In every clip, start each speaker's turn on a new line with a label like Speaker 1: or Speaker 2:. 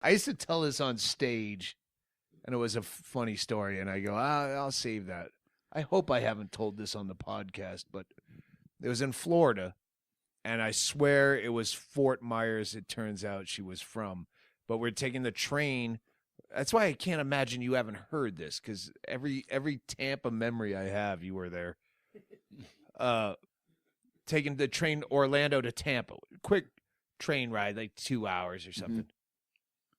Speaker 1: I used to tell this on stage, and it was a funny story, and I go, I'll save that. I hope I haven't told this on the podcast, but it was in Florida, and I swear it was Fort Myers, it turns out she was from. But we're taking the train. That's why I can't imagine you haven't heard this, because every Tampa memory I have, you were there. Taking the train Orlando to Tampa. Quick train ride, like 2 hours or something. Mm-hmm.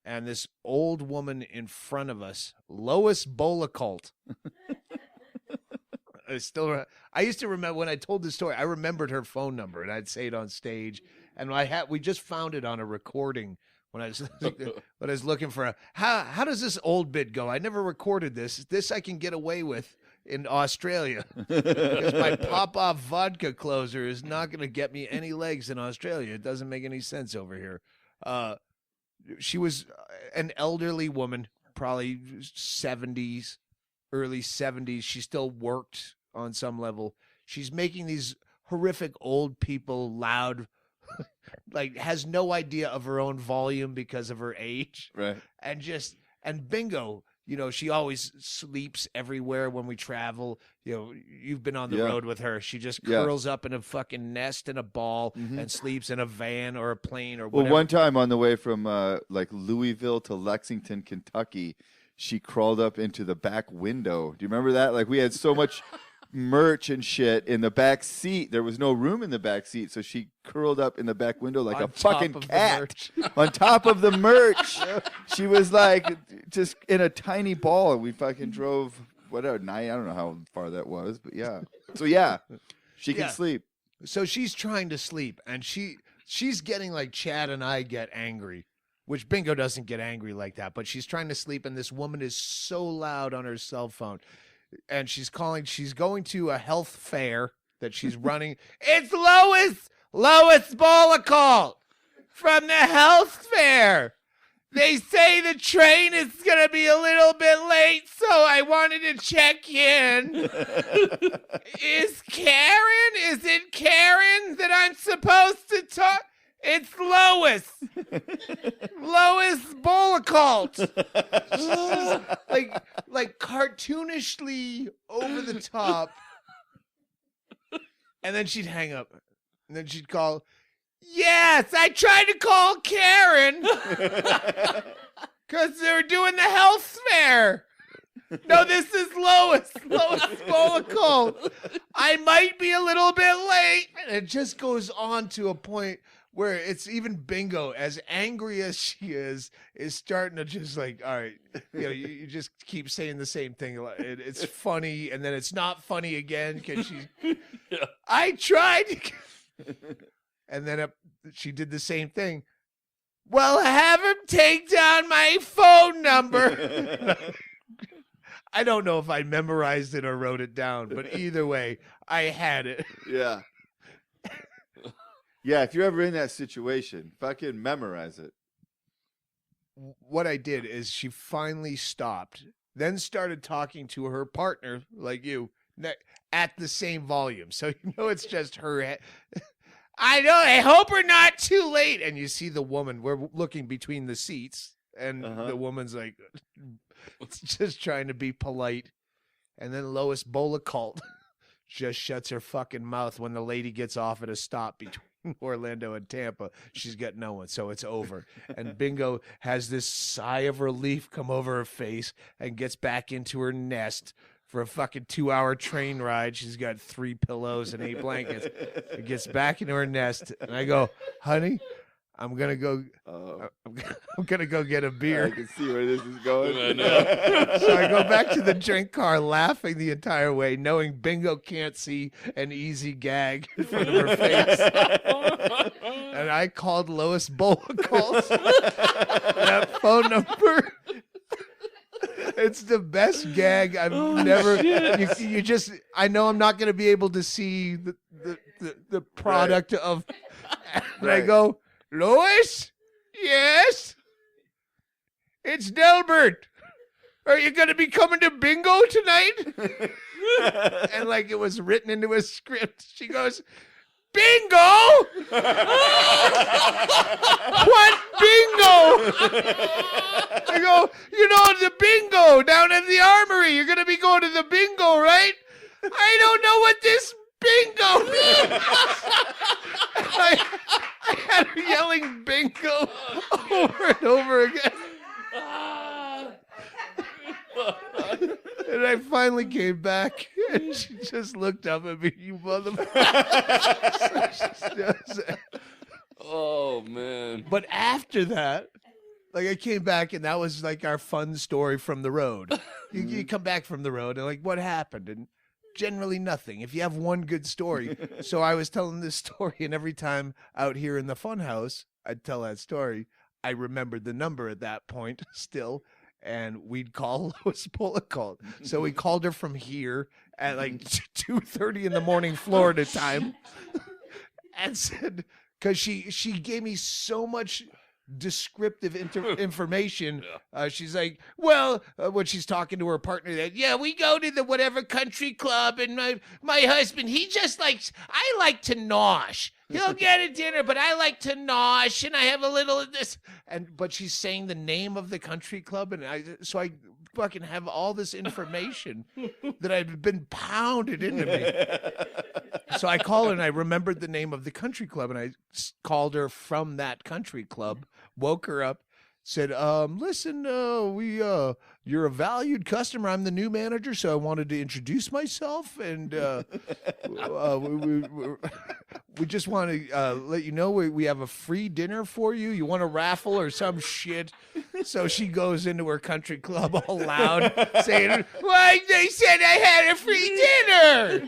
Speaker 1: And this old woman in front of us, Lois Bollacalt. I used to remember when I told this story, I remembered her phone number, and I'd say it on stage. And we just found it on a recording when I was looking for how does this old bit go? I never recorded this. This I can get away with in Australia, because my pop-off vodka closer is not going to get me any legs in Australia. It doesn't make any sense over here. She was an elderly woman, probably 70s, early 70s. She still worked on some level. She's making these horrific old people loud, like has no idea of her own volume because of her age.
Speaker 2: Right.
Speaker 1: And bingo, she always sleeps everywhere when we travel. You've been on the road with her. She just curls up in a fucking nest in a ball and sleeps in a van or a plane or whatever.
Speaker 2: Well, one time on the way from like Louisville to Lexington, Kentucky, she crawled up into the back window. Do you remember that? Like, we had so much merch and shit in the back seat. There was no room in the back seat, so she curled up in the back window like a fucking cat on top of the merch. She was like just in a tiny ball, and we fucking drove whatever night. I don't know how far that was, but yeah. So yeah, she can sleep.
Speaker 1: So she's trying to sleep, and she's getting like Chad and I get angry, which Bingo doesn't get angry like that, but she's trying to sleep, and this woman is so loud on her cell phone. And she's going to a health fair that she's running. It's Lois Bollacalt from the health fair. They say the train is going to be a little bit late, so I wanted to check in. Is it Karen that I'm supposed to talk? It's Lois. Lois Bollacalt. like cartoonishly over the top. And then she'd hang up. And then she'd call, yes, I tried to call Karen. Because they were doing the health fair. No, this is Lois Bollacalt. I might be a little bit late. And it just goes on to a point where it's even Bingo, as angry as she is starting to just like, all right, you just keep saying the same thing. It's funny, and then it's not funny again because she's, I tried. And then she did the same thing. Well, have him take down my phone number. I don't know if I memorized it or wrote it down, but either way, I had it.
Speaker 2: Yeah. Yeah, if you're ever in that situation, fucking memorize it.
Speaker 1: What I did is she finally stopped, then started talking to her partner, like you, at the same volume. So it's just her. I know, I hope we're not too late. And you see the woman, we're looking between the seats, and the woman's like, just trying to be polite. And then Lois Bollacalt just shuts her fucking mouth when the lady gets off at a stop between Orlando and Tampa. She's got no one, so it's over. And Bingo has this sigh of relief come over her face and gets back into her nest for a fucking 2-hour train ride. She's got 3 pillows and 8 blankets. And gets back into her nest, and I go, honey, I'm gonna go. I'm gonna go get a beer.
Speaker 2: I can see where this is going.
Speaker 3: I know.
Speaker 1: So I go back to the drink car, laughing the entire way, knowing Bingo can't see an easy gag in front of her face. And I called Lois Bollacalt. That phone number. It's the best gag I've never. You just. I know I'm not gonna be able to see the product of. And I go, Lois? Yes? It's Delbert. Are you going to be coming to bingo tonight? And like it was written into a script. She goes, bingo? What bingo? I go, the bingo down at the armory. You're going to be going to the bingo, right? I don't know what this bingo means. I had her yelling bingo over and over again. And I finally came back, and she just looked up at me, you motherfucker.
Speaker 3: Oh, man.
Speaker 1: But after that, like, I came back, and that was like our fun story from the road. You come back from the road, and like, what happened? And generally nothing. If you have one good story. So I was telling this story, and every time out here in the fun house, I'd tell that story. I remembered the number at that point still. And we'd call Lois Bollacalt. So we called her from here at like 2:30 in the morning, Florida time, and said, because she gave me so much descriptive information. She's like, well, when she's talking to her partner, that we go to the whatever country club, and my husband, he just likes, I like to nosh. He'll get a dinner, but I like to nosh, and I have a little of this. But she's saying the name of the country club, and I fucking have all this information that had been pounded into me. So I called her, and I remembered the name of the country club, and I called her from that country club, woke her up, said, listen, you're a valued customer. I'm the new manager, so I wanted to introduce myself, and we just want to let you know we have a free dinner for you. You want a raffle or some shit? So she goes into her country club all loud, saying, "Why, they said I had a free dinner.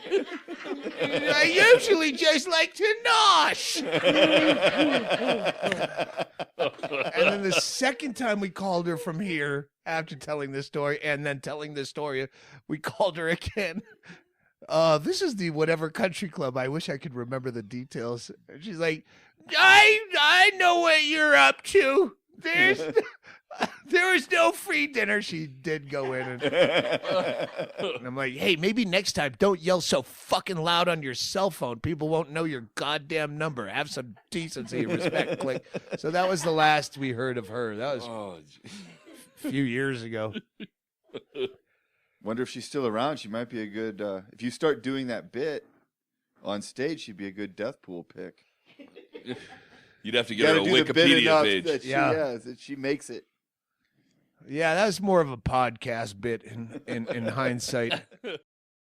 Speaker 1: I usually just like to nosh." And then the second time we called her from here, after telling this story and then telling this story, we called her again. This is the whatever country club. I wish I could remember the details. She's like, I know what you're up to. There was no free dinner. She did go in, and I'm like, hey, maybe next time don't yell so fucking loud on your cell phone. People won't know your goddamn number. Have some decency and respect. Click. So that was the last we heard of her. That was a few years ago.
Speaker 2: Wonder if she's still around. She might be a good. If you start doing that bit on stage, she'd be a good death pool pick.
Speaker 3: You'd have to get her a Wikipedia page.
Speaker 2: That that she makes it.
Speaker 1: Yeah, that was more of a podcast bit in hindsight.